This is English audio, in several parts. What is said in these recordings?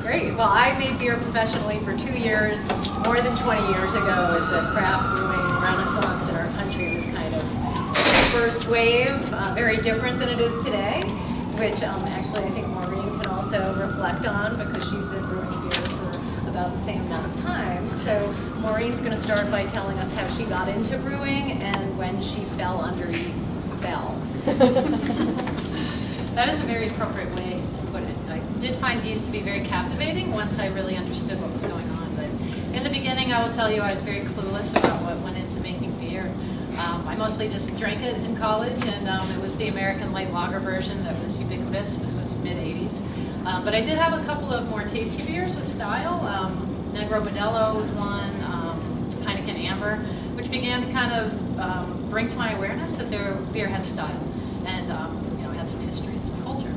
Great. Well, I made beer professionally for 2 years, more than 20 years ago, as the craft brewing renaissance in our country was kind of first wave, very different than it is today, which actually I think Maureen can also reflect on because she's been brewing beer for about the same amount of time. So Maureen's going to start by telling us how she got into brewing and when she fell under yeast's spell. That is a very appropriate way to put it. I did find yeast to be very captivating once I really understood what was going on. But in the beginning, I will tell you, I was very clueless about what went into making beer. I mostly just drank it in college, and it was the American light lager version that was ubiquitous. This was mid-'80s. But I did have a couple of more tasty beers with style. Negro Modelo was one, Heineken Amber, which began to kind of bring to my awareness that their beer had style and had some history and some culture.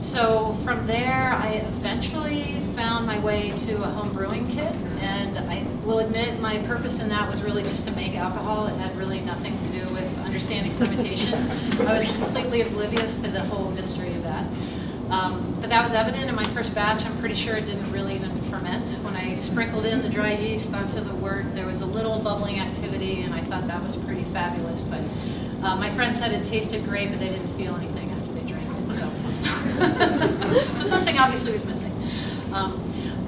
So from there, I eventually found my way to a home brewing kit, and I will admit my purpose in that was really just to make alcohol. It had really nothing to do with understanding fermentation. I was completely oblivious to the whole mystery of that. But that was evident in my first batch. I'm pretty sure it didn't really even ferment. When I sprinkled in the dry yeast onto the wort, there was a little bubbling activity, and I thought that was pretty fabulous. But my friends said it tasted great, but they didn't feel anything after they drank it. So, so something obviously was missing.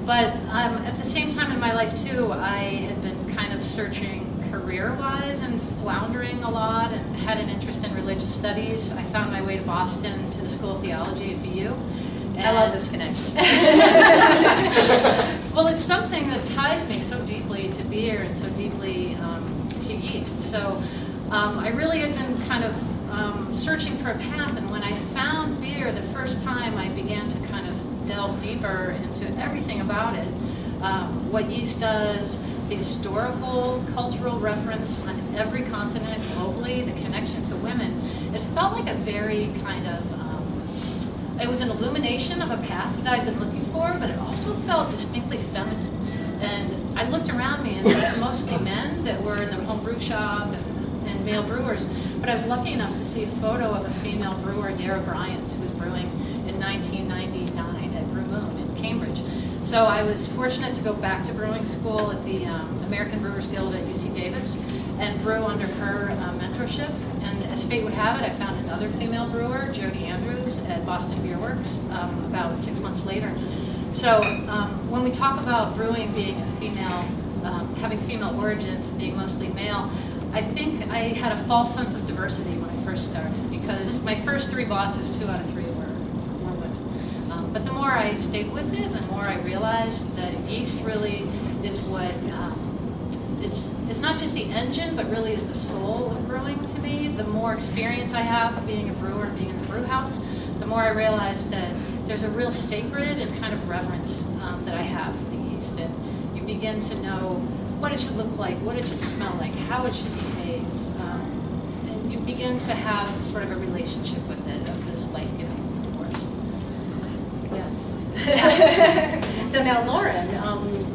But at the same time in my life, too, I had been kind of searching career-wise and floundering a lot and had an interest in religious studies. I found my way to Boston to the School of Theology at BU. I love this connection. Well, it's something that ties me so deeply to beer and so deeply to yeast. So I really had been kind of searching for a path, and when I found beer the first time, I began to kind of delve deeper into everything about it. What yeast does, the historical, cultural reference on every continent globally, the connection to women. It felt like a very kind of, it was an illumination of a path that I'd been looking for, but it also felt distinctly feminine. And I looked around me, and there was mostly men that were in the home brew shop and male brewers, but I was lucky enough to see a photo of a female brewer, Dara Bryant, who was brewing in 1999 at Brew Moon in Cambridge. So I was fortunate to go back to brewing school at the American Brewers Guild at UC Davis and brew under her mentorship. And as fate would have it, I found another female brewer, Jody Andrews, at Boston Beer Works about 6 months later. So when we talk about brewing being a female, having female origins and being mostly male, I think I had a false sense of diversity when I first started, because my first 3 bosses, 2 out of 3 were women. But the more I stayed with it, the more I realized that yeast really is what is not just the engine, but really is the soul of brewing to me. The more experience I have being a brewer and being in the brew house, the more I realize that there's a real sacred and kind of reverence that I have for the yeast. And you begin to know what it should look like, what it should smell like, how it should behave. And you begin to have sort of a relationship with it, of this life-giving force. Yes. So now, Lauren,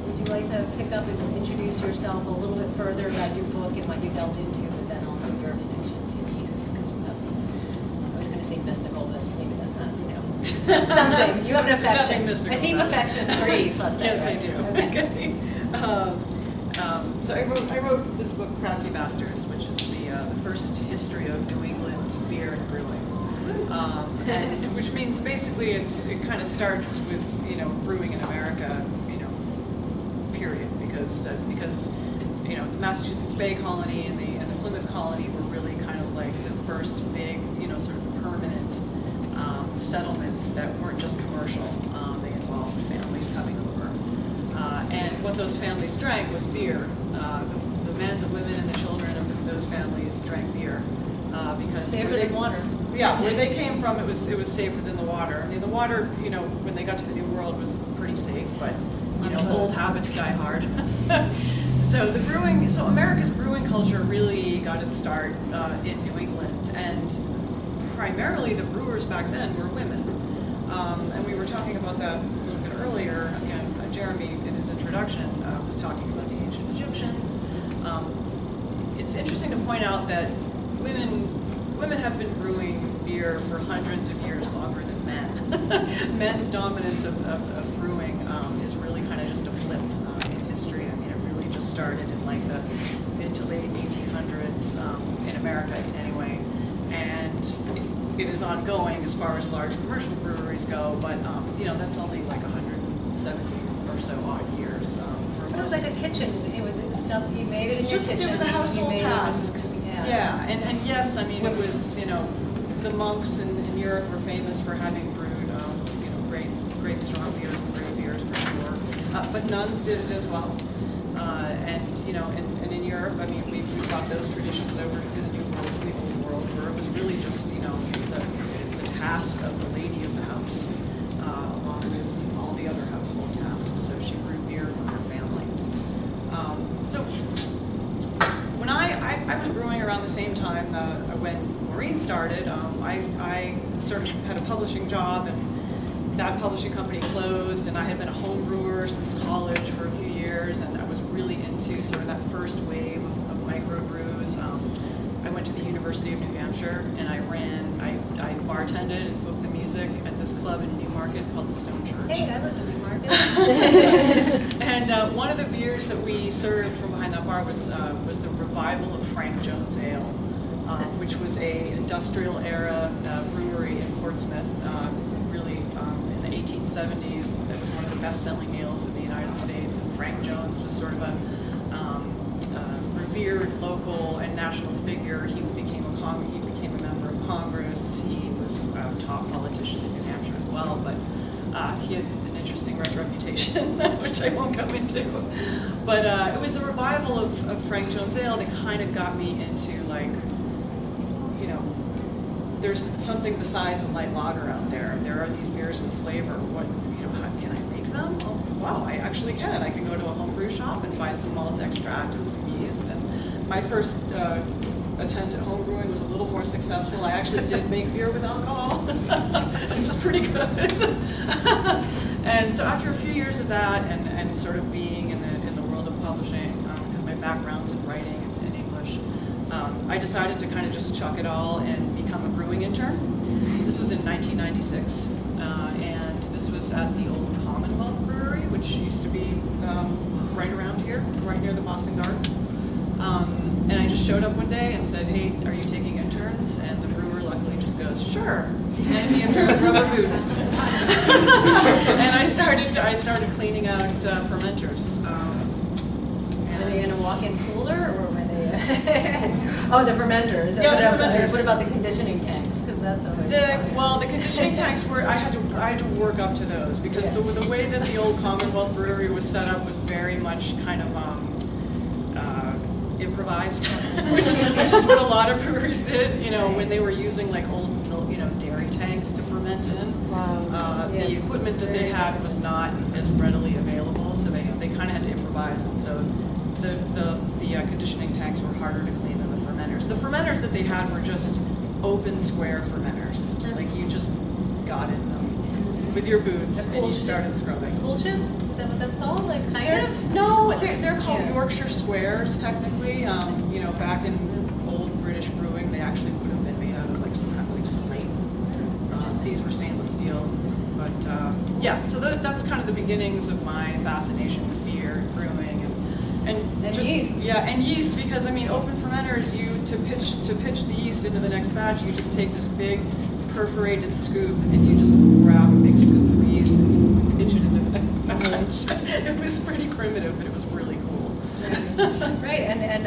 would you like to pick up and introduce yourself a little bit further about your book and what you delved into, but then also your connection to yeast? Because that's, I was going to say mystical, but maybe that's not, something. You have an affection, a deep affection for yeast, let's say. Yes, right? I do. Okay. So I wrote this book, Crafty Bastards, which is the first history of New England beer and brewing. And which means basically it kind of starts with brewing in America, period, because the Massachusetts Bay Colony and the Plymouth Colony were really kind of like the first big sort of permanent settlements that weren't just commercial. They involved families coming over, and what those families drank was beer. The men, the women, and the children of those families drank beer because safer than water. Yeah, where they came from, it was safer than the water. I mean, the water, when they got to the New World, was pretty safe, but old habits die hard. So America's brewing culture really got its start in New England, and primarily the brewers back then were women. And we were talking about that a little bit earlier. Again, Jeremy, in his introduction, was talking about the ancient Egyptians. It's interesting to point out that women have been brewing beer for hundreds of years longer than men. Men's dominance of brewing is really kind of just a blip in history. I mean, it really just started in like the mid to late 1800s in America anyway, and it is ongoing as far as large commercial breweries go, but you know, that's only like 170 or so odd years. But it was like a kitchen. It was stuff you made it in your kitchen. It was a household task. Yeah. And yes, I mean, it was, you know, the monks in Europe were famous for having brewed, you know, great strong beers and brewed beers for sure. But nuns did it as well. And, you know, and in Europe, I mean, we brought those traditions over to the New World, the Old World, where it was really just, you know, the task of the lady of the house, along with all the other household tasks. So she brewed beer for her family. So when I was brewing around the same time when Maureen started, I sort of had a publishing job, and that publishing company closed, and I had been a home brewer since college for a few years, and I was really into sort of that first wave of microbrews. I went to the University of New Hampshire, and I bartended and booked the music at this club in Newmarket called the Stone Church. Hey, I lived in Newmarket. And one of the beers that we served from behind that bar was the revival of Frank Jones Ale, which was a industrial era brewery in Portsmouth, really in the 1870s. That was one of the best-selling ales in the United States, and Frank Jones was sort of a revered local and national figure. He became a member of Congress. He was a top politician in New Hampshire as well, but he had an interesting reputation, which I won't go into. But it was the revival of Frank Jones Ale that kind of got me into, like, you know, there's something besides a light lager out there. There are these beers with flavor. What, you know, how can I make them? Oh, wow, I actually can. I can go to a homebrew shop and buy some malt extract and some yeast. And my first attempt at home brewing was a little more successful. I actually did make beer with alcohol. It was pretty good. And so after a few years of that, and sort of being in the world of publishing, because my background's in writing and English, I decided to kind of just chuck it all and become a brewing intern. This was in 1996, and this was at the old Commonwealth Brewery, which used to be right around here, right near the Boston Garden. And I just showed up one day and said, "Hey, are you taking interns?" And the brewer luckily just goes, "Sure," and me a pair of rubber boots. And I started cleaning out fermenters. Were they in a walk-in cooler, or were they? Oh, the fermenters. Yeah, the fermenters. What about the conditioning tanks? Because that's always Well, the conditioning tanks were, I had to work up to those, because the way that the old Commonwealth Brewery was set up was very much kind of improvised, which is what a lot of breweries did, you know, when they were using like old, you know, dairy tanks to ferment in. Wow. The equipment that they had was not as readily available, so they kind of had to improvise, and so the conditioning tanks were harder to clean than the fermenters. The fermenters that they had were just open square fermenters, like you just got in them with your boots and you started scrubbing. Coolship? Is that what that's called? Like kind of? No, they're called Yorkshire squares technically. You know, back in old British brewing, they actually would have been made out of like some kind of like slate. These were stainless steel, but yeah. So that's kind of the beginnings of my fascination with beer and brewing and just, yeast. Yeah, and yeast, because I mean, open fermenters, to pitch the yeast into the next batch, you just take this big perforated scoop and you just grab a big scoop of yeast and pitch it into the next batch. It was pretty primitive, but it was really cool. Right, and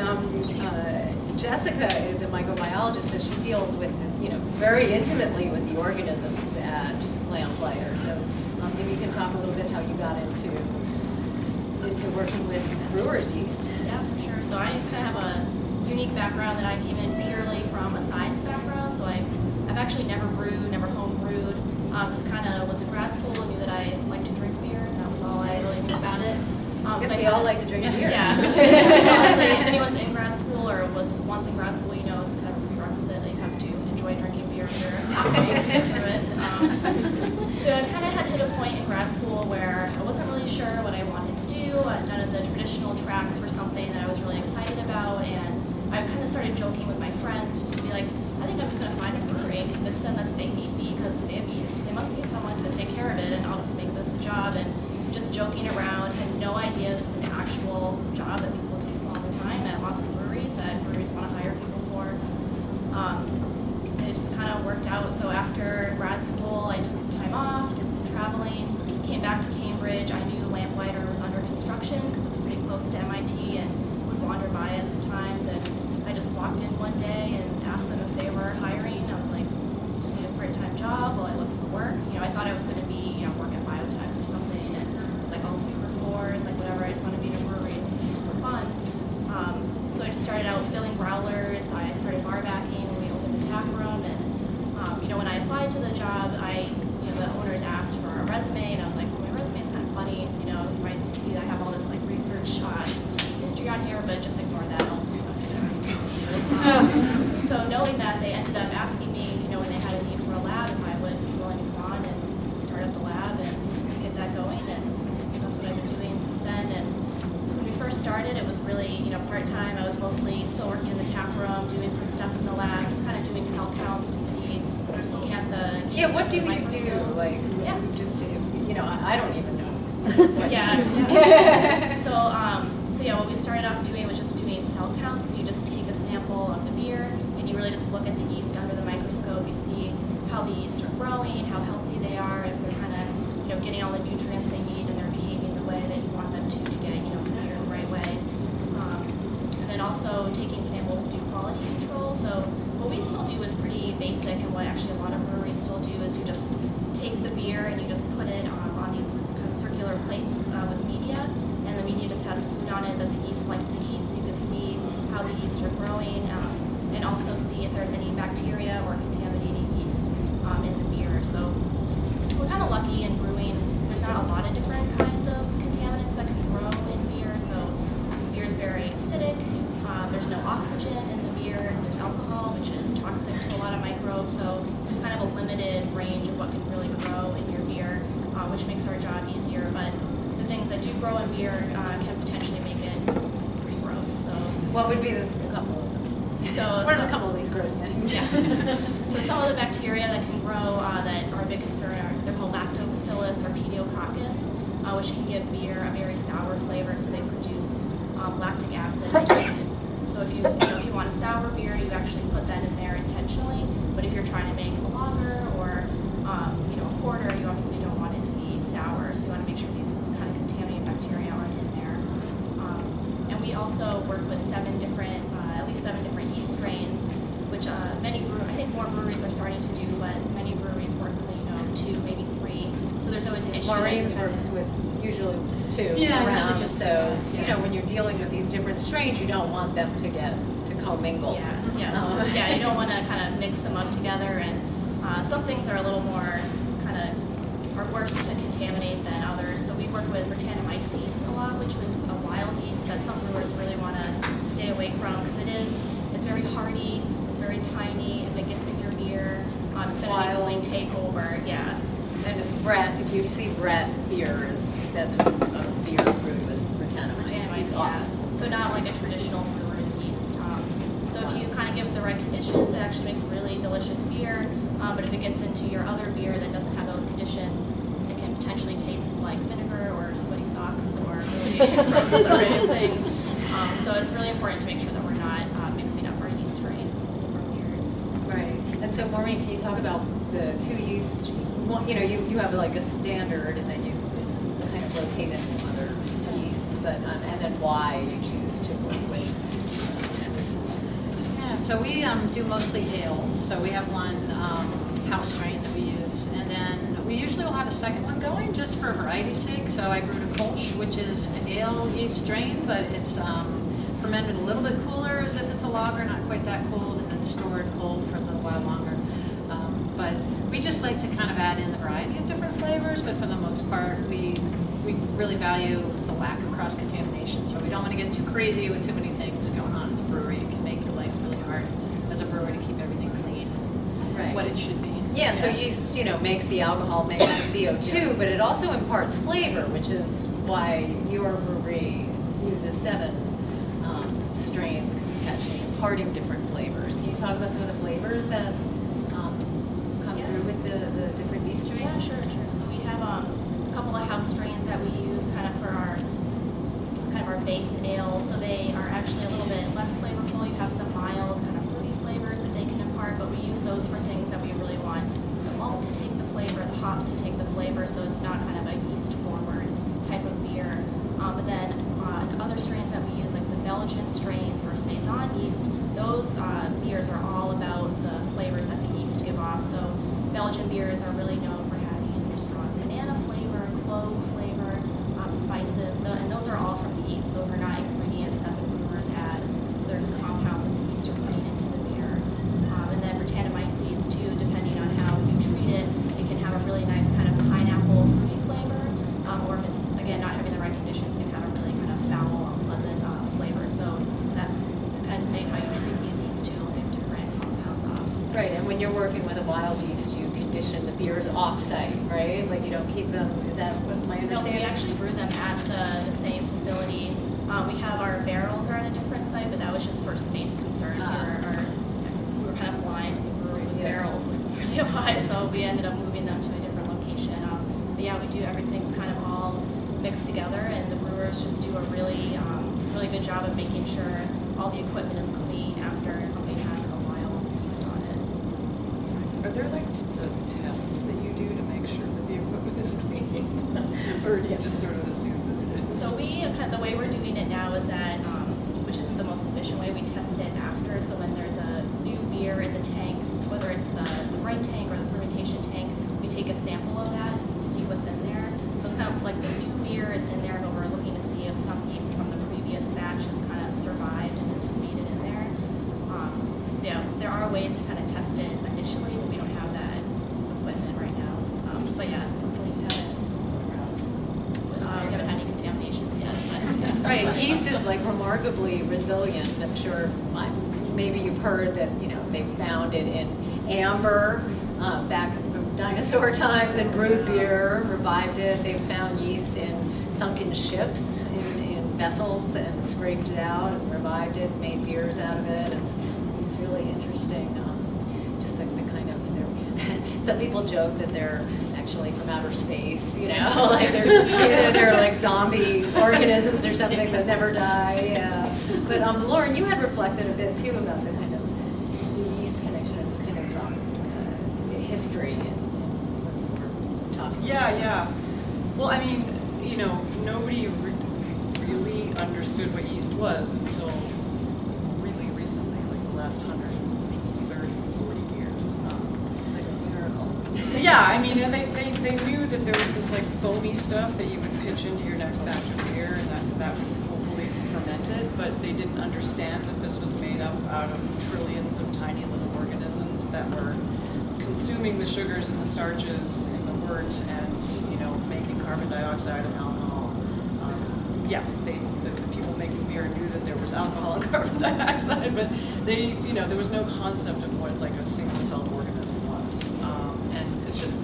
Jessica is a microbiologist, so she deals with this, you know, very intimately with the organisms at Lamplighter. So maybe you can talk a little bit how you got into working with brewers' yeast. Yeah, for sure. So I kind of have a unique background that I came in purely from a science background. So I've actually never brewed, never home brewed. Just kind of was in grad school and knew that I liked to drink beer, and that was all I really knew about it. I guess we all like to drink beer. Yeah. So honestly, if anyone's in grad school or was once in grad school, you know it's kind of a prerequisite that you have to enjoy drinking beer if you're passing through it. So I kind of had hit a point in grad school where I wasn't really sure what I wanted to do. None of the traditional tracks were something that I was really excited about, and I kind of started joking with my friends just to be like, I think I'm just going to find a brewery and convince them that they need me because they have yeast. They must need someone to take care of it, and I'll just make this a job. And just joking around, had no idea this is an actual job that people do all the time at lots of breweries that breweries want to hire people for. And it just kind of worked out. So after grad school, I took some time off, did some traveling, came back to Cambridge. I knew Lamplighter was under construction because it's pretty close to MIT and would wander by it sometimes. And I just walked in one day and asked them if they were hiring. I was like, just need a part-time job while I look for work. You know, I thought I was going to be, you know, work at biotech or something. And I was like, I'll sweep for floors, like whatever. I just want to be in a brewery and it'd be super fun. So I just started out filling growlers. I started bar backing when we opened the tap room. And, you know, when I applied to the job, the owners asked for a resume, and I was like, well, my resume is kind of funny. You know, you might see that I have all this like research history on here, but just ignore that. I'll just so knowing that, they ended up asking me, you know, when they had a need for a lab, if I would be willing to come on and start up the lab and get that going, and that's what I've been doing since then. And when we first started, it was really, you know, part-time. I was mostly still working in the tap room, doing some stuff in the lab, just kind of doing cell counts to see. I was looking at the yeast what do you microscope. do? Like, Yeah. just you know, I don't even know. Yeah. So what we started off doing was just doing cell counts. So you just take a sample of the beer and you really just look at the yeast under the microscope. You see how the yeast are growing, how healthy they are, if they're kind of, you know, getting all the nutrients they need and they're behaving the way that you want them to get, you know, beer the right way. And then also taking samples to do quality control. So what we still do is pretty basic, and what actually a lot of breweries still do is you just take the beer and you just put it on these kind of circular plates with media, and the media just has food on it that the yeast like to eat, so you can see how the yeast are growing, and also see if there's any bacteria or contaminating yeast in the beer. So we're kind of lucky in brewing. There's not a lot of different kinds of contaminants that can grow in beer, so beer is very acidic. There's no oxygen in the beer. There's alcohol, which is toxic to a lot of microbes, so there's kind of a limited range of what can really grow in your beer, which makes our job easier. But the things that do grow in beer can potentially make it pretty gross. So What would be a couple of them? So what are a couple of these gross things? Yeah. So some of the bacteria that can grow that are a big concern they're called lactobacillus or pediococcus, which can give beer a very sour flavor. So they produce lactic acid. So if you want a sour beer, you actually put that in there intentionally. But if you're trying to make a lager or a porter, you obviously don't want it to be sour. So you want to make sure these kind of contaminated bacteria aren't in there. And we also work with at least seven different yeast strains, which I think more breweries are starting to do, but many breweries work with 2, maybe 3. So there's always an issue. Maureen's works with usually 2 Yeah, around, usually just so two, you know, when you're dealing with these different strains, you don't want them to commingle. Yeah, you don't want to kind of mix them up together, and some things are a little more are worse to contaminate than others. So we work with Britannomyces a lot, which was a wild yeast that some brewers really want to stay away from because it's very hardy, it's very tiny. If it gets in your beer, it's going to basically take over. Yeah. And it's Brett, if you see Brett beers, that's a beer brewed with Britannomyces. Yeah. So not like a traditional brewer's yeast. So if you kind of give it the right conditions, it actually makes really delicious beer. But if it gets into your other beer that doesn't have those conditions, it can potentially taste like vinegar or sweaty socks or really gross or things. So it's really important to make sure that we're not mixing up our yeast strains in different beers. Right. And so, Maureen, can you talk about the 2 yeast? Well, you have like a standard, and then you kind of rotate in some other yeasts, but and then why you choose to work with exclusively. Yeah, so we do mostly ales. So we have one house strain that we use, and then we usually will have a second one going just for variety's sake. So I brewed a Kolsch, which is an ale yeast strain, but it's fermented a little bit cooler as if it's a lager, not quite that cold, and then stored cold for a little while longer. But we just like to kind of add in the variety of different flavors, but for the most part, we really value the lack of cross-contamination. So we don't want to get too crazy with too many things going on in the brewery. It can make your life really hard as a brewer to keep everything clean, Right. what it should be. Yeah, so yeast, makes the alcohol, makes the CO2, but it also imparts flavor, which is why your brewery uses 7 strains, because it's actually imparting different flavors. Can you talk about some of the flavors that come through with the different yeast strains? Yeah, sure. So we have a couple of house strains that we use kind of for our base ale. So they are actually a little bit less flavorful. You have some mild kind of fruity flavors that they can impart, but we use those for things that we really want the malt to take the flavor, the hops to take the flavor, so it's not kind of a yeast forward type of beer. But then other strains that we use, like the Belgian strains or Saison yeast, those beers are all about the flavors that the yeast give off. So Belgian beers are really known for having strong banana flavor, clove flavor, spices, and those are all from the yeast. Those are not ingredients that the brewers add. So they're just compounds that the yeast are putting into the beer. And then Brettanomyces too, depending on how you treat it, it can have a really nice kind of pineapple fruity flavor, or if it's, again, not having the right conditions, it can have a really kind of foul, unpleasant flavor. So that's kind of how you treat these yeast too, get different compounds off. Right, and when you're working with a wild yeast, you condition the beers off-site, right? Like you don't keep them, is that what my No, understanding? we actually brew them at the same facility. We have our barrels are at a different site, but that was just for space concerns. We were kind of blind to the brewery with barrels really high, so we ended up moving them to a different location. But yeah, we do, everything's kind of all mixed together, and the brewers just do a really good job of making sure all the equipment is clean after something has a wild yeast on it. Are there like tests that you do to make sure that the equipment is clean? Or do you just sort of assume that it is? So the way we're doing it now is that, which isn't the most efficient way, we test it after. So when there's a new beer in the tank, whether it's the bright tank or the fermentation tank, we take a sample of that and see what's in there. So it's kind of like the new beer is in there, but we're looking to see if some yeast from the previous batch has kind of survived and has made it in there. So yeah, there are ways to kind of test it initially, but we don't have that equipment right now. So yeah, hopefully we have it. We haven't had any contaminations yet. But Right, yeast is like remarkably resilient. I'm sure maybe you've heard that, they found it in amber back from dinosaur times and brewed beer, revived it. They've found yeast in sunken ships, in vessels, and scraped it out and revived it, made beers out of it. It's really interesting. Just the kind of, some people joke that they're actually from outer space, like they're just, they're like zombie organisms or something that never die. Yeah. But Lauren, you had reflected a bit too about the kind of the yeast connections, kind of the history and what you were talking about. Yeah. Well, I mean, nobody really understood what yeast was until really recently, like the last 130, 40 years. It's like a miracle. Yeah, I mean, and they knew that there was this like foamy stuff that you would pitch into your next batch of beer, and that would hopefully ferment it, but they didn't understand that this was made up out of trillions of tiny little organisms that were consuming the sugars and the starches in the wort and, making carbon dioxide and alcohol. The people making beer knew that there was alcohol and carbon dioxide, but there was no concept of what like a single-celled organism was. And it's just,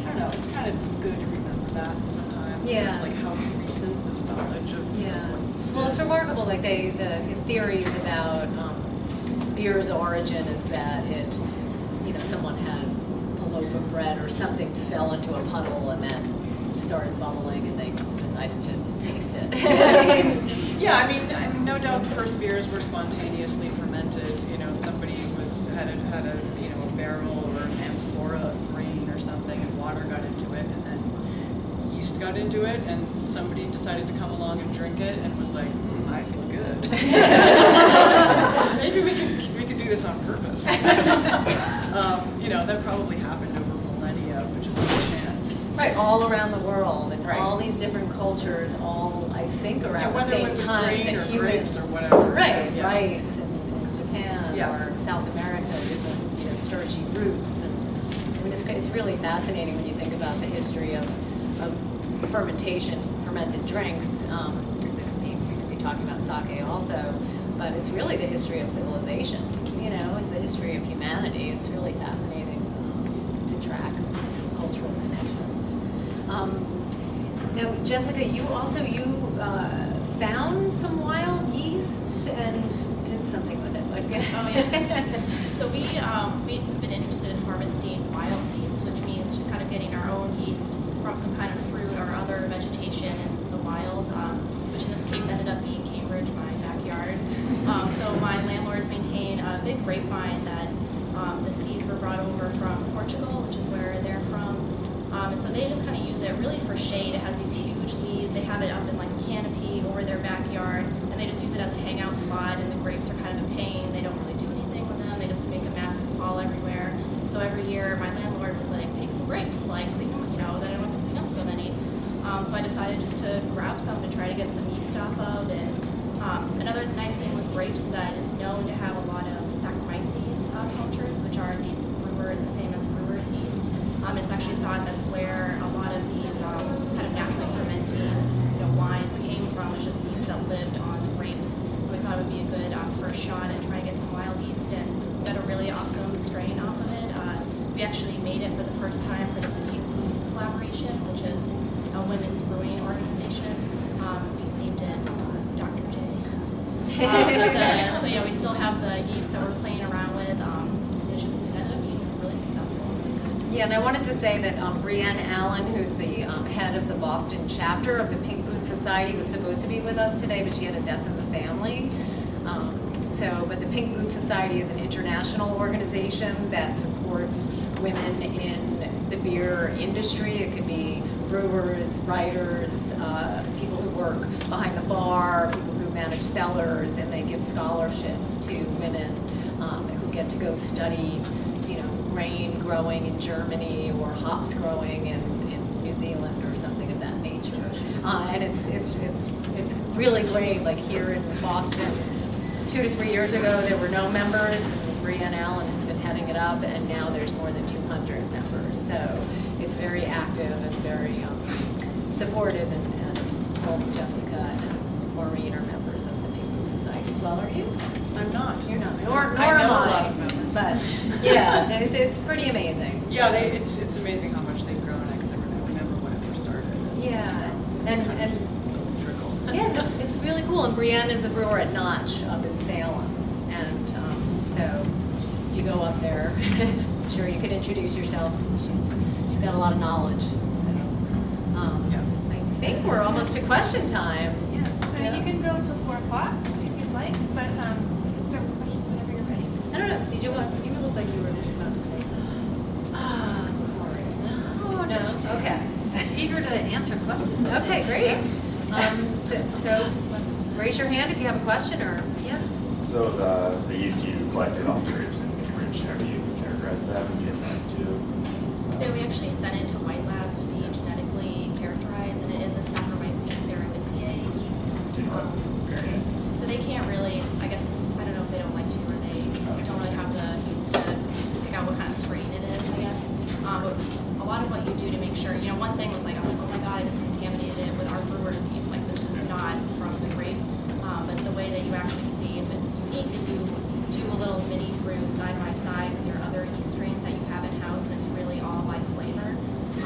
I don't know, it's kind of good to remember that sometimes. Yeah. Like how recent this knowledge of what yeast Well, it's is. remarkable. Like the theories about beer's origin is that someone had a loaf of bread or something fell into a puddle and then started bubbling, and they decided to taste it. Yeah, I mean, no doubt the first beers were spontaneously fermented. Somebody had a barrel or an amphora of grain or something, and water got into it, and then yeast got into it, and somebody decided to come along and drink it, and was like, I feel good. Maybe we could do this on purpose. That probably happened over millennia, which is a good chance. Right, all around the world, and Right. all these different cultures, all I think around the Whether same it was time. grain The or humans, grapes or whatever. right? Yeah. Rice in Japan Yeah. or South America, different starchy roots, and I mean, it's really fascinating when you think about the history of fermentation, fermented drinks, because we could be talking about sake also, but it's really the history of civilization. It's the history of humanity. It's really fascinating to track cultural connections. Now, Jessica, you found some wild yeast and did something with it. Oh, yeah. So we've been interested in harvesting wild yeast, which means just kind of getting our own yeast from some kind of fruit or other vegetation in the wild, which in this case ended up being Cambridge, my backyard. So my landlords maintain a big grapevine that the seeds were brought over from Portugal, which is where they're from. And so they just kind of use it really for shade. It has these huge leaves. They have it up in like a canopy over their backyard, and they just use it as a hangout spot, and the grapes are kind of a pain. They don't really do anything with them. They just make a mess and fall everywhere. So every year my landlord was like, take some grapes, like clean them, that I don't have to clean up so many. So I decided just to grab some to try to get some yeast off of. And another nice thing with grapes is that it's known to have a lot of Saccharomyces cultures, which are these the same as brewer's yeast. It's actually thought that's where a lot of these kind of naturally fermenting wines came from. It's just yeast that lived on the grapes. So we thought it would be a good first shot at trying to get some wild yeast, and got a really awesome strain off of it. We actually made it for the first time for this Pink Boots collaboration, which is a women's brewing organization. We named it Dr. J. So yeah, we still have the yeast that we're playing around with. It ended up being really successful. Yeah, and I wanted to say that Brienne Allen, who's the head of the Boston chapter of the Pink Boots Society, was supposed to be with us today, but she had a death in the family. But the Pink Boots Society is an international organization that supports women in the beer industry. It could be brewers, writers, people who work behind the bar, people who manage cellars, and they give scholarships to women who get to go study, grain growing in Germany or hops growing in New Zealand or something of that nature. And it's really great. Like here in Boston, 2 to 3 years ago, there were no members, and Brienne Allen has been heading it up, and now there's more than 200 members. So it's very active and very supportive, and both Jessica and Maureen are members of the Pink Boots Society as well. Are you? I'm not. You're not. Nor I know am a I. lot of members. But yeah, it's pretty amazing. Yeah, it's amazing how much they've grown. Because I remember when it first started. Yeah, and just trickle. yeah, it's really cool. And Brienne is a brewer at Notch up in Salem, and so if you go up there, I'm sure you could introduce yourself. She's got a lot of knowledge. So Yeah. I think we're almost to question time. Yeah, you can go until 4 o'clock if you'd like, but we can start with questions whenever you're ready. I don't know. Did you want? You look like you were just about to say something. Oh, No? just Okay. eager to answer questions. Okay, great. So raise your hand if you have a question or yes. So the yeast you collected off the grapes in Cambridge, how do you characterize that? Would you advise to? So we actually sent it to White Labs to be genetically characterized, and it is a Saccharomyces cerevisiae yeast. Do you know what variant? So they can't really, I guess, I don't know if they don't like to, or they don't really have the means to pick out what kind of strain it is, I guess. But a lot of what you do to make sure, one thing was like, I'm like, oh my God, I just contaminated it with our brewer's yeast. Like, this is not from the grape. But the way that you actually see if it's unique is you do a little mini brew side by side with your other yeast strains that you have in house, and it's really all by flavor.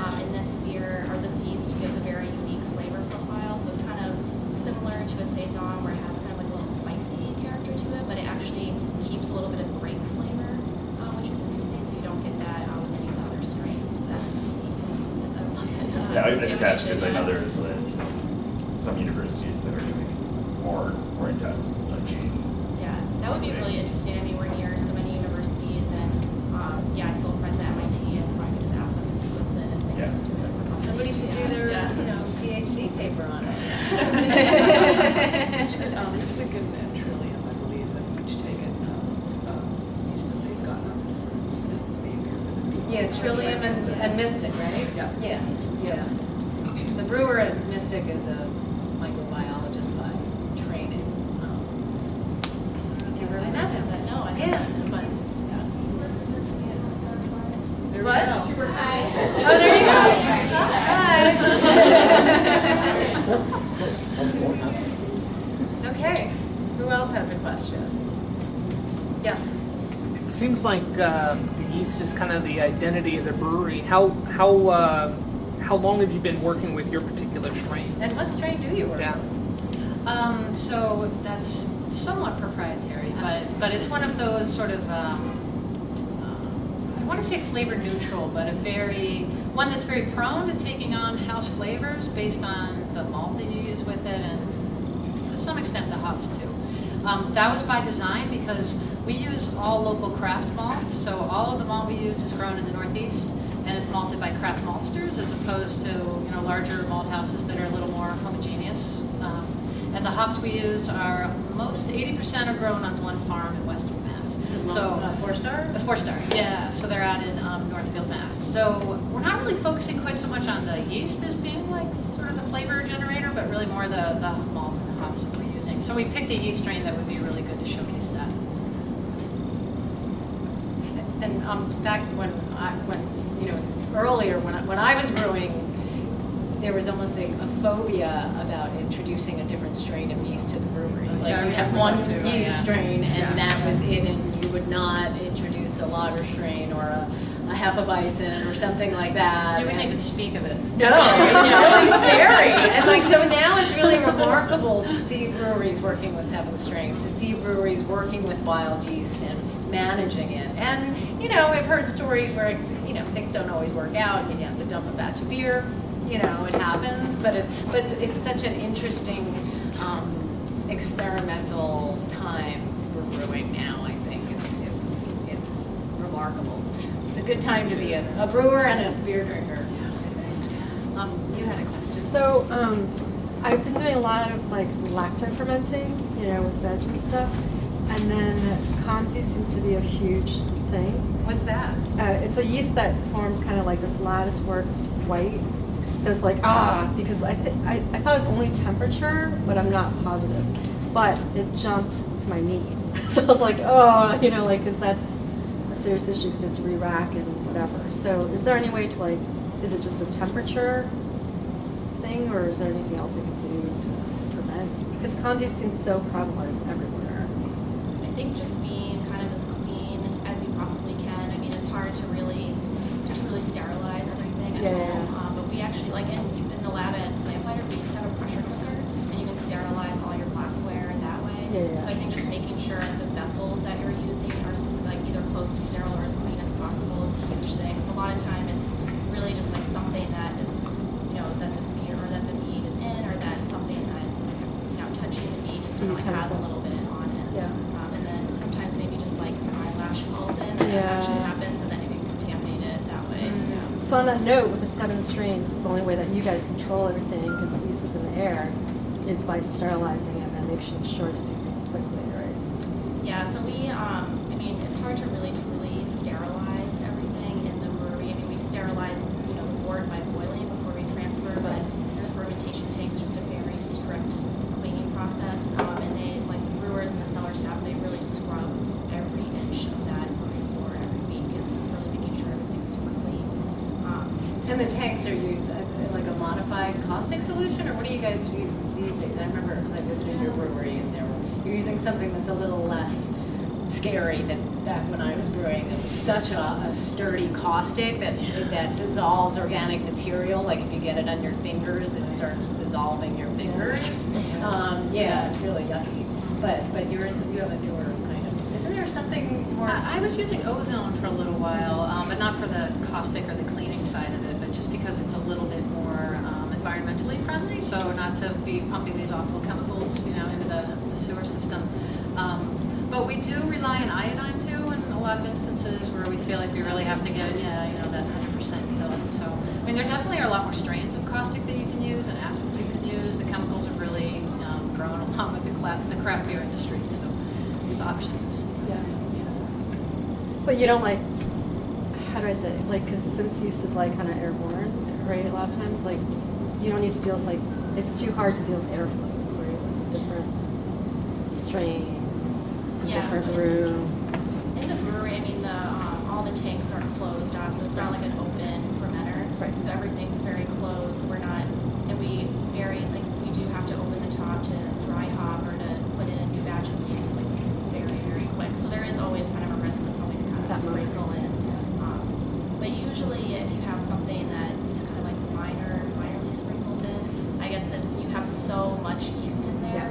And this beer, or this yeast, gives a very unique flavor profile. So it's kind of similar to a saison, where it has kind of like a little spicy character to it, but it actually keeps a little bit of grape flavor, which is interesting. So you don't get that with any of the other strains that wasn't. Yeah, I just asked because I know there's some universities that are doing more in-depth gene. Yeah, that would be really interesting. I mean, we're near so many universities, and I still have friends at MIT, and I could just ask them to sequence it and Yes. Somebody should do their PhD paper on it. Mystic and Trillium, I believe, have each taken yeast that they've gotten off of fruits and made beer with it. Yeah, Trillium and Mystic, right? Yeah. Yeah. The brewer at Mystic is a microbiologist by training. Have you heard of that? No, I Yeah. haven't, but There we What? go. Oh, there you go. Hi. Okay. Who else has a question? Yes. It seems like the yeast is kind of the identity of the brewery. How long have you been working with your particular strain? And what strain do you work Yeah. with? So that's somewhat proprietary, but it's one of those sort of, I want to say flavor neutral, but one that's very prone to taking on house flavors based on the malt that you use with it, and to some extent the hops too. That was by design because we use all local craft malt, so all of the malt we use is grown in the Northeast, and it's malted by craft maltsters as opposed to larger malt houses that are a little more homogeneous. And the hops we use are 80% are grown on one farm in Western Mass. So 4-star? the 4-star, yeah. So they're out in Northfield, Mass. So we're not really focusing quite so much on the yeast as being like sort of the flavor generator, but really more the malt and the hops that we're using. So we picked a yeast strain that would be really good to showcase that. And back earlier when I was brewing, there was almost a phobia about introducing a different strain of yeast to the brewery. Like you'd have one yeast strain, and that was it, and you would not introduce a lager strain or a Hefeweizen or something like that. You wouldn't even speak of it. No, it's really scary. And so now it's really remarkable to see breweries working with 7 strains, to see breweries working with wild yeast and managing it. And I've heard stories where things don't always work out. You have to dump a batch of beer. It happens, but it's such an interesting experimental time for brewing now. I think it's remarkable. It's a good time to be a brewer and a beer drinker. You had a question. So I've been doing a lot of lacto fermenting, with veg and stuff, and then comms yeast seems to be a huge thing. What's that? It's a yeast that forms kind of like this lattice work white. So it's because I thought it was only temperature, but I'm not positive. But it jumped to my meat. So I was like, because that's a serious issue because it's re-rack and whatever. So is there any way to is it just a temperature thing, or is there anything else I can do to prevent? Because comms yeast seems so prevalent everywhere. I think just being kind of as clean as you possibly can. I mean, it's hard to truly sterilize everything at home. But we actually, in the lab at Lamplighter, we used to have a pressure cooker, and you can sterilize all your glassware that way. So I think just making sure the vessels that you're using are either close to sterile or as clean as possible is a huge thing. So a lot of time it's really just something that is, that the beer or that the meat is in, or that something that touching the meat just kind of has a little bit on it. And then sometimes maybe just an eyelash falls in, and it actually happens, and then you can contaminate it that way. So on that note, with the 7 strains, the only way that you guys control everything, because yeast is in the air, is by sterilizing and then making sure to do things quickly, right? Yeah, so we, it's hard to really truly sterilize everything in the brewery. I mean, we sterilize, the wort by boiling before we transfer, but in the fermentation tanks, just a very strict cleaning process. And they, the brewers and the cellar staff, they really scrub every inch of that brewing floor every week and really making sure everything's super clean. And the tanks are used like a modified caustic solution, or what do you guys use these days? I remember because I visited your brewery, and you're using something that's a little less scary than back when I was brewing. It was such a sturdy caustic that dissolves organic material. Like if you get it on your fingers, it starts dissolving your fingers. It's really yucky. But you have a newer kind of. Isn't there something more? I was using ozone for a little while, but not for the caustic or the cleaning side of it, but just because it's a little bit more environmentally friendly, so not to be pumping these awful chemicals, into the sewer system. But we do rely on iodine too in a lot of instances where we feel like we really have to get, that 100% kill. So, there definitely are a lot more strains of caustic that you can use and acids you can use. The chemicals have really grown along with the craft beer industry, so there's options. But you don't how do I say it? Because since yeast is kind of airborne, right? A lot of times, you don't need to deal with it's too hard to deal with airflows, right? Different strains, different rooms and stuff. In the brewery, all the tanks are closed off, so it's not like an open fermenter. Right. So everything's very closed. So we're not, and we do have to open the top to dry hop or to put in a new batch of yeast. It's very, very quick. So there is always kind of a risk that something kind of sprinkle in. But usually, if you have something that is kind of minorly sprinkles in, I guess you have so much yeast in there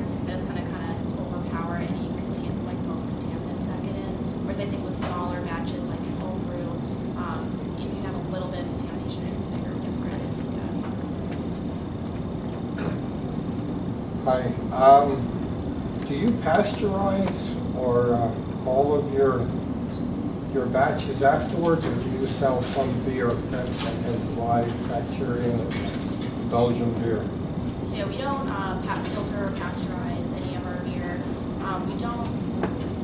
Hi. Do you pasteurize or all of your batches afterwards, or do you sell some beer that has live bacteria, Belgian beer? So yeah, we don't filter or pasteurize any of our beer. We don't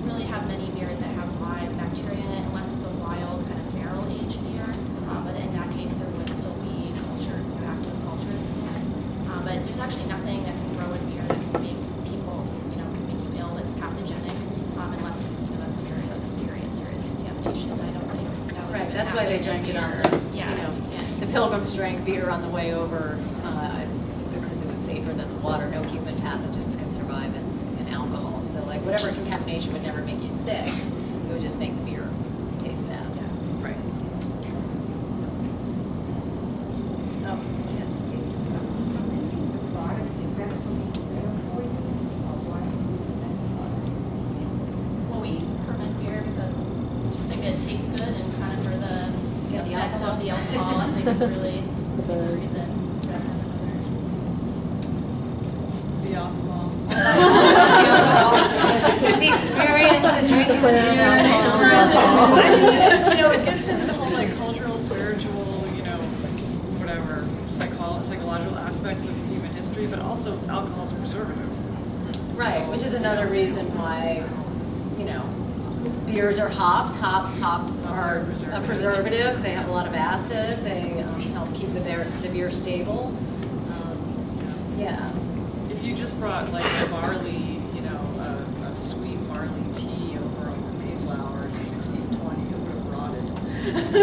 really have many beers that have live bacteria in it unless it's a wild kind of barrel-aged beer. But in that case, there would still be active cultures in there. But there's actually nothing that can grow in beer that can make people, can make you ill. That's pathogenic, unless that's a very serious contamination. I don't think that would Right, even that's why they happen in drank it on beer. the, Yeah. the Pilgrims drank beer on the way over because it was safer than the water. No human pathogens can survive in alcohol. So like whatever contamination would never make you sick, it would just make the beer taste bad. Yeah, right. Oh, yes. Fermenting the product, is that something better for you, or why do you use that products? Well, we ferment beer because we just think it tastes good and kind of for the Get the effect alcohol. of the alcohol, I think is really the big reason. That's another. The alcohol. It's the experience of drinking the beer. It's really, it gets into the whole cultural, spiritual, whatever, psychological aspects of human history, but also alcohol is a preservative. Right, which is another reason why, beers are hopped. Hops are a preservative. They have a lot of acid. They help keep the beer stable. Yeah. If you just brought a barley, a sweet barley tea over on the Mayflower at 1620, it would have rotted.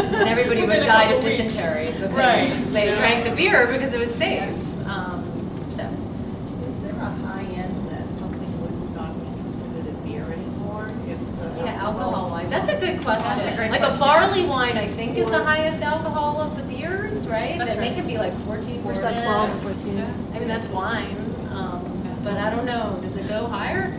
And everybody would have Within a died of couple weeks. dysentery because Right. they drank the beer because it was safe. Is there a high end that something would not be considered a beer anymore if the Yeah, alcohol-wise, that's a good question. That's a great Like question. a barley wine, I think, is the highest alcohol of the beers, right? That's That right. They can be like 14%. Where's that 12 or 14? I mean, that's wine, but I don't know. Does it go higher?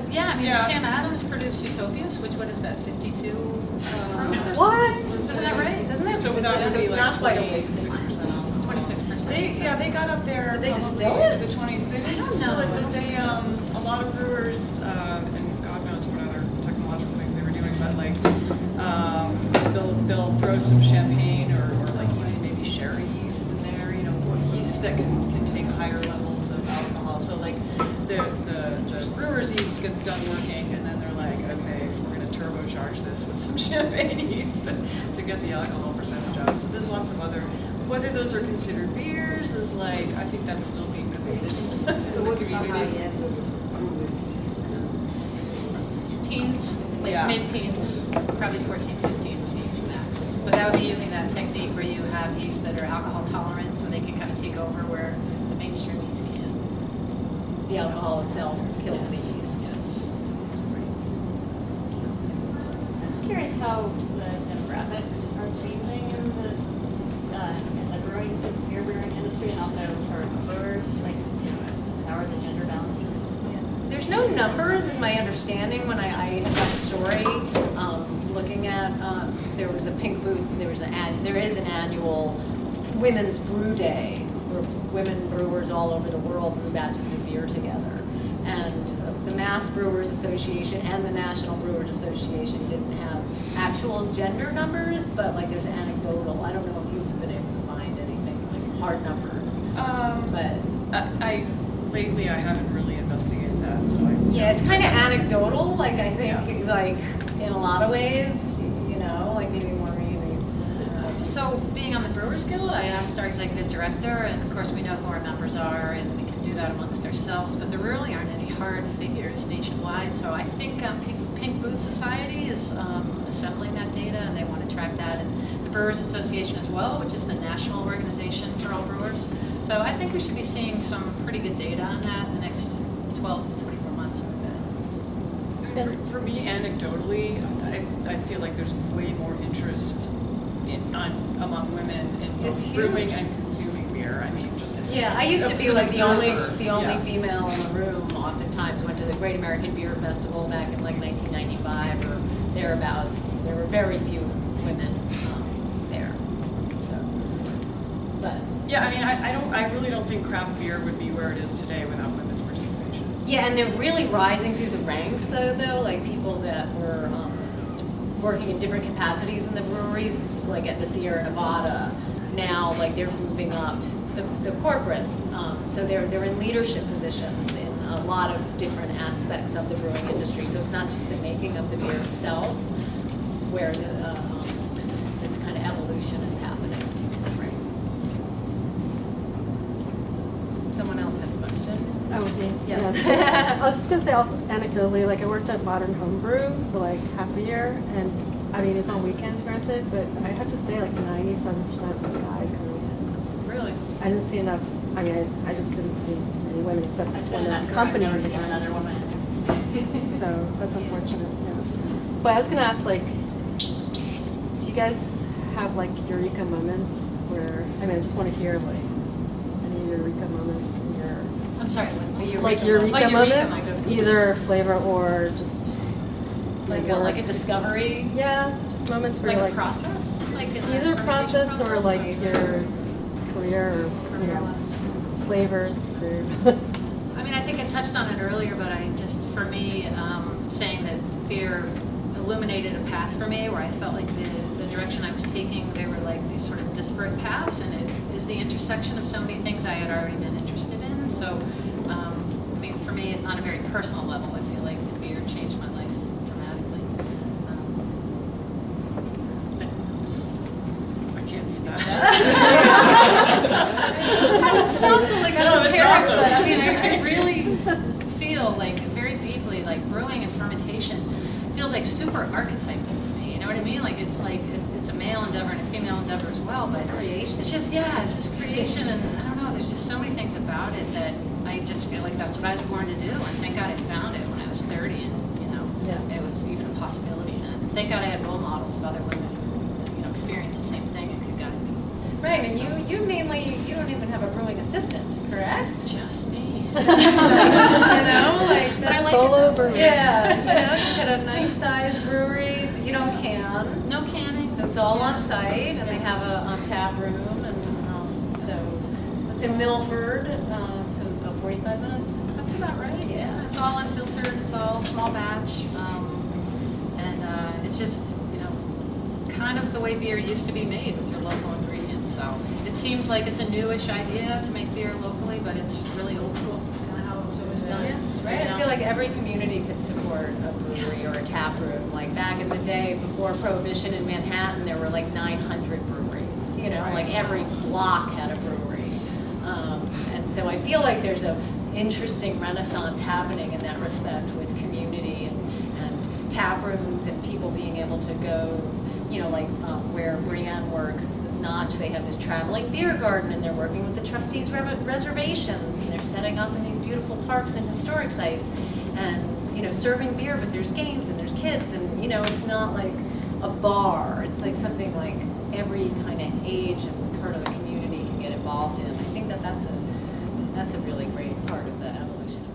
Yeah, I mean, Yeah. Sam Adams produced Utopias, which, what is that, 52 proof or something? What? Isn't that right? Doesn't that? So that would so be it's not quite a waste. 26% alcohol. 26%. They got up there. Did they probably distill into it? the 20s. They didn't distill it, but they a lot of brewers and God knows what other technological things they were doing, but they'll throw some champagne or even maybe sherry yeast in there. Or yeast that can take higher levels of alcohol. So the brewer's yeast gets done working, and then they're like, okay, we're going to turbocharge this with some champagne yeast to get the alcohol percentage up. So there's lots of other. Whether those are considered beers is I think that's still being debated in the what's the high community. end of brewers? Teens, Yeah. mid-teens, probably 14, 15 would be max. But that would be using that technique where you have yeast that are alcohol tolerant, so they can kind of take over where the mainstream yeast can. The alcohol itself kills the Yes. yeast. Yes. I'm curious how the demographics are changing in the beer brewing industry, and also for brewers. How are the gender balances? There's no numbers, is my understanding, when I had done a story looking at, there was the Pink Boots, there is an annual Women's Brew Day, where women brewers all over the world brew batches of beer together. And the Mass Brewers Association and the National Brewers Association didn't have actual gender numbers, but there's anecdotal. I don't know if you've been able to find anything, hard numbers. But Lately, I haven't really investigated that, so yeah, it's kind of anecdotal. I think, in a lot of ways, maybe Maureen. So being on the Brewers Guild, I asked our executive director, and of course we know who our members are, and we can do that amongst ourselves, but there really aren't any hard figures nationwide. So I think Pink Boot Society is assembling that data, and they want to track that, and the Brewers Association as well, which is the national organization for all brewers. So I think we should be seeing some pretty good data on that in the next 12 to 24 months, I would bet. For me, anecdotally, I feel like there's way more interest among women in It's both huge. brewing and consuming beer. I mean, just Yeah, I used to be it's an the only observer. female in the room. Oftentimes went to the Great American Beer Festival back in 1995 or thereabouts. There were very few women there. So, but Yeah, I mean, I really don't think craft beer would be where it is today without women's participation. Yeah, and they're really rising through the ranks, though, like people that were working in different capacities in the breweries, like at the Sierra Nevada. Now, like they're moving up the corporate, so they're in leadership positions in a lot of different aspects of the brewing industry. So it's not just the making of the beer itself, where this kind of evolution is happening. Right. Someone else had a question? Oh, me? Yes. Yeah. I was just going to say also anecdotally, like I worked at Modern Homebrew for like half a year, and I mean, it's on weekends granted, but I have to say like 97% was guys coming in. Really? I didn't see enough, I mean, I just didn't see any women except when the company was I've never seen another woman. So that's unfortunate, yeah. But I was going to ask, like, do you guys have like eureka moments where, I mean, I just want to hear like any eureka moments in your, I'm sorry, like eureka moments, either flavor or just like a discovery. Yeah, just moments where Like you're a process? Like in the either fermentation process or like your career or flavors. I mean, I think I touched on it earlier, but for me, saying that beer illuminated a path for me where I felt like the direction I was taking, they were like these sort of disparate paths, and it is the intersection of so many things I had already been interested in. So, I mean, for me, on a very personal level, I feel like beer changed my life dramatically. I can't see that. It sounds like No, it's esoteric, awesome. but I mean, It's I great. really feel like very deeply, like brewing and fermentation feels like super archetypal to me. You know what I mean? Like it's a male endeavor and a female endeavor as well. But Creation. it's just it's just creation, and I don't know. There's just so many things about it that I just feel like that's what I was born to do. And thank God I found it when I was 30, and it was even a possibility then. And thank God I had role models of other women who experienced the same thing and could guide me. Right, and you mainly, you don't even have a brewing assistant, correct? Just me. Like But I like Solo it. brewer. Yeah, you got a nice sized brewery. You don't can, No canning. so it's all on site, and they have a tap room, and so it's in Milford, so about 45 minutes. That's about right. Yeah, it's all unfiltered. It's all small batch, and it's just kind of the way beer used to be made with your local ingredients. So it seems like it's a newish idea to make beer locally, but it's really old school. It's kind of how it was always done. Yes, right. I feel like every community could support a brewery or a tap room. Like back in the day, before Prohibition in Manhattan, there were like 900 breweries. Like every block had a brewery. And so I feel like there's a interesting renaissance happening in that respect with community and tap rooms and people being able to go, where Brienne works, Notch, they have this traveling beer garden, and they're working with the trustees' reservations, and they're setting up in these beautiful parks and historic sites, and serving beer, but there's games and there's kids, and it's not like a bar. It's like something like every kind of age and part of the community can get involved in. I think that's a really great part of the evolution.